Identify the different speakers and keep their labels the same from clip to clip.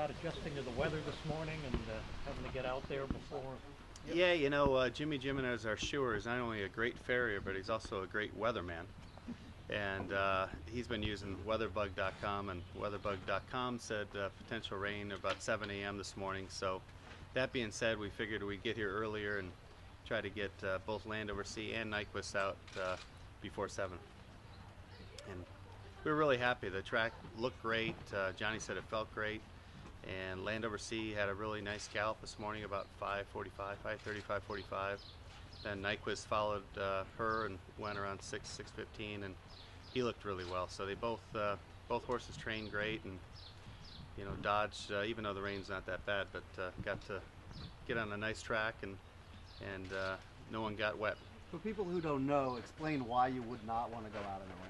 Speaker 1: about adjusting to the weather this morning and having to get out there before? Yep.
Speaker 2: Yeah, Jimmy Jimenez, our shoer, is not only a great farrier, but he's also a great weatherman. And he's been using weatherbug.com, and weatherbug.com said potential rain about 7 a.m. this morning. So that being said, we figured we'd get here earlier and try to get both Land Over Sea and Nyquist out before 7. And we were really happy. The track looked great. Johnny said it felt great. And Land Over Sea had a really nice gallop this morning about 5:45, 5:30, 5:45. Then Nyquist followed her and went around 6:15, and he looked really well. So they both horses trained great, and dodged even though the rain's not that bad, but got to get on a nice track, and no one got wet.
Speaker 3: For people who don't know, explain why you would not want to go out in the rain.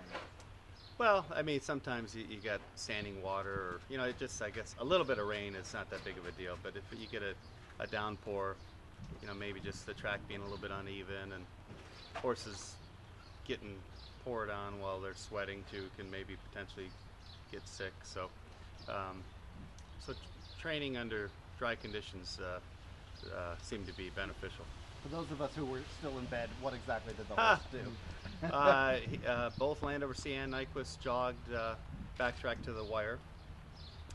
Speaker 2: Well, I mean, sometimes you got standing water, or it just, I guess, a little bit of rain. It's not that big of a deal. But if you get a downpour, maybe just the track being a little bit uneven, and horses getting poured on while they're sweating too can maybe potentially get sick. So, training under dry conditions seemed to be beneficial.
Speaker 3: For those of us who were still in bed, what exactly did the horse do?
Speaker 2: Both Land Over Sea and Nyquist jogged backtrack to the wire,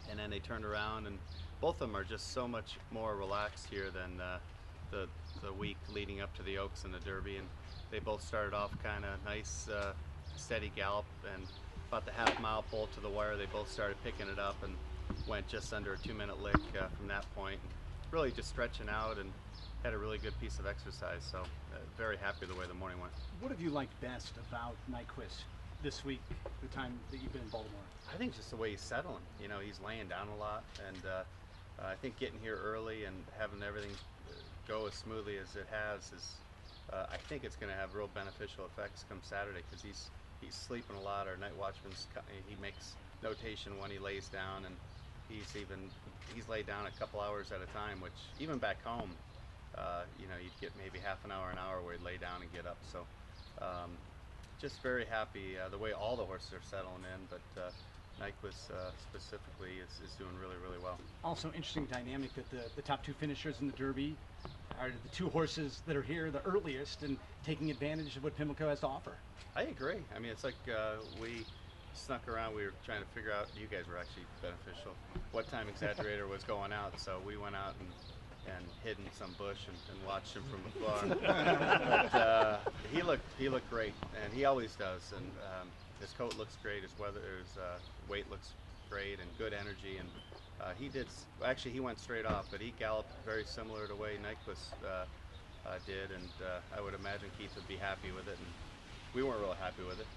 Speaker 2: and then they turned around, and both of them are just so much more relaxed here than the week leading up to the Oaks and the Derby, and they both started off kind of nice, steady gallop, and about the half-mile pull to the wire, they both started picking it up and went just under a 2-minute lick from that point. Really just stretching out, and had a really good piece of exercise, so very happy the way the morning went.
Speaker 4: What have you liked best about Nyquist this week, the time that you've been in Baltimore?
Speaker 2: I think just the way he's settling. He's laying down a lot, and I think getting here early and having everything go as smoothly as it has is, I think it's going to have real beneficial effects come Saturday, because he's sleeping a lot. Our night watchman's, he makes notation when he lays down, and he's laid down a couple hours at a time, which even back home, you'd get maybe half an hour where he'd lay down and get up. So just very happy the way all the horses are settling in, but Nyquist specifically is doing really, really well.
Speaker 4: Also interesting dynamic that the top two finishers in the Derby are the two horses that are here the earliest and taking advantage of what Pimlico has to offer.
Speaker 2: I agree. I mean, it's like we snuck around. We were trying to figure out, you guys were actually beneficial, what time Exaggerator was going out, so we went out and hid in some bush and watched him from afar. But he looked great, and he always does. And his coat looks great. His weight looks great, and good energy. And he went straight off, but he galloped very similar to the way Nyquist did. And I would imagine Keith would be happy with it. And we weren't real happy with it,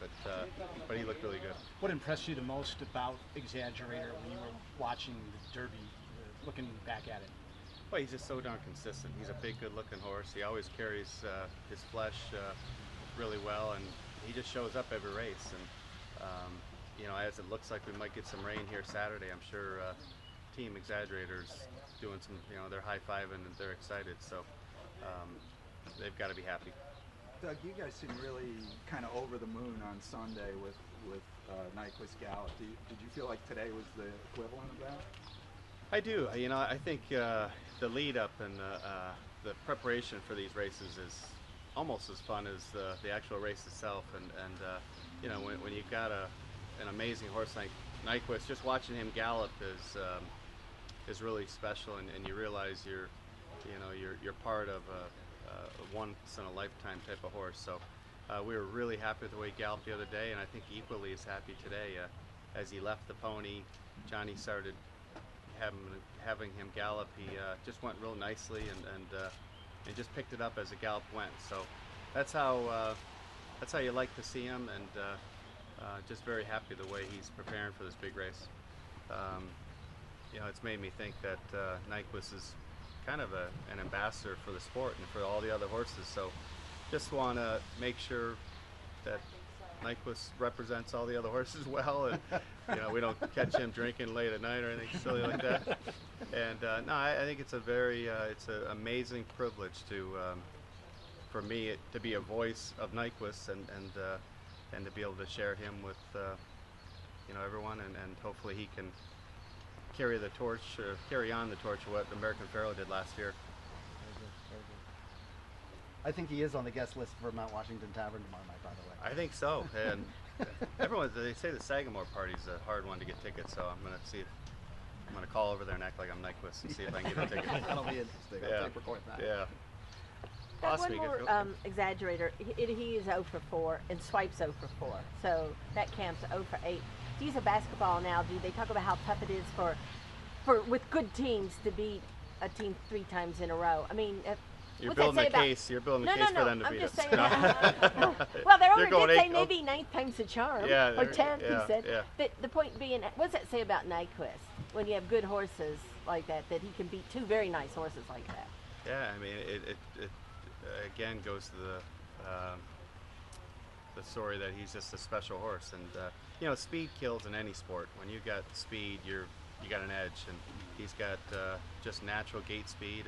Speaker 2: but he looked really good.
Speaker 4: What impressed you the most about Exaggerator when you were watching the Derby, looking back at it?
Speaker 2: Well, he's just so darn consistent. He's a big, good-looking horse. He always carries his flesh really well, and he just shows up every race. And as it looks like we might get some rain here Saturday, I'm sure Team Exaggerator's doing some, they're high-fiving and they're excited. So they've got to be happy.
Speaker 5: Doug, you guys seem really kind of over the moon on Sunday with Nyquist Gallop. Did you feel like today was the equivalent of that?
Speaker 2: I do. I think the lead up and the preparation for these races is almost as fun as the actual race itself. And when you've got an amazing horse like Nyquist, just watching him gallop is really special, and you realize you're part of a once in a lifetime type of horse. So we were really happy with the way he galloped the other day, and I think equally as happy today. As he left the pony, Johnny started having him gallop. He just went real nicely and just picked it up as the gallop went. So that's how you like to see him, and just very happy the way he's preparing for this big race. It's made me think that Nyquist is kind of an ambassador for the sport and for all the other horses. So just want to make sure that Nyquist represents all the other horses well, and we don't catch him drinking late at night or anything silly like that. And no, I think it's it's an amazing privilege for me to be a voice of Nyquist and to be able to share him with everyone, and hopefully he can carry the torch, or carry on the torch of what American Pharoah did last year.
Speaker 3: I think he is on the guest list for Mount Washington Tavern tomorrow night, by the way.
Speaker 2: I think so, and everyone, they say the Sagamore party's a hard one to get tickets, so I'm gonna see if I'm gonna call over there and act like I'm Nyquist and see if I can get a ticket.
Speaker 3: That'll be interesting.
Speaker 2: Yeah.
Speaker 3: I'll take record that.
Speaker 2: Yeah.
Speaker 6: Got
Speaker 2: Possibly
Speaker 6: one
Speaker 2: good-
Speaker 6: more exaggerator. He is 0 for 4 and Swipe's 0 for 4. So that camp's 0 for 8. To use a basketball analogy, they talk about how tough it is for with good teams to beat a team 3 times in a row. I mean,
Speaker 2: You're
Speaker 6: what's that
Speaker 2: building
Speaker 6: say
Speaker 2: a
Speaker 6: about-
Speaker 2: case. You're building a
Speaker 6: No,
Speaker 2: case
Speaker 6: no,
Speaker 2: for them to
Speaker 6: I'm
Speaker 2: beat
Speaker 6: just
Speaker 2: us.
Speaker 6: saying. Well, their
Speaker 2: They're
Speaker 6: owner
Speaker 2: going
Speaker 6: did say
Speaker 2: 8
Speaker 6: maybe 9th time's the charm,
Speaker 2: Yeah,
Speaker 6: or
Speaker 2: they're-
Speaker 6: 10th.
Speaker 2: yeah,
Speaker 6: He said.
Speaker 2: yeah.
Speaker 6: The point being, what does that say about Nyquist when you have good horses like that? That he can beat 2 very nice horses like that.
Speaker 2: Yeah, I mean, it again goes to the story that he's just a special horse, and you know, speed kills in any sport. When you got speed, you got an edge, and he's got just natural gate speed,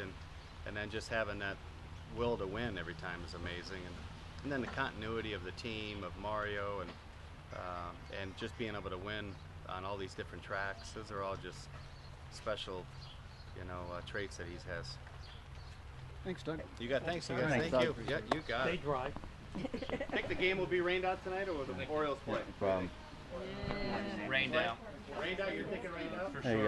Speaker 2: and then just having that will to win every time is amazing, and then the continuity of the team of Mario and just being able to win on all these different tracks. Those are all just special, you know, traits that he has.
Speaker 3: Thanks, Doug.
Speaker 2: You got thanks, you guys.
Speaker 3: Thanks,
Speaker 2: Thank you.
Speaker 3: Doug.
Speaker 2: Yeah, you got
Speaker 1: Stay
Speaker 2: it.
Speaker 1: dry.
Speaker 2: Think the game will be rained out tonight, or will the Orioles play?
Speaker 7: Problem.
Speaker 2: Rained out. Rained out. You're thinking rained out?
Speaker 7: There you go.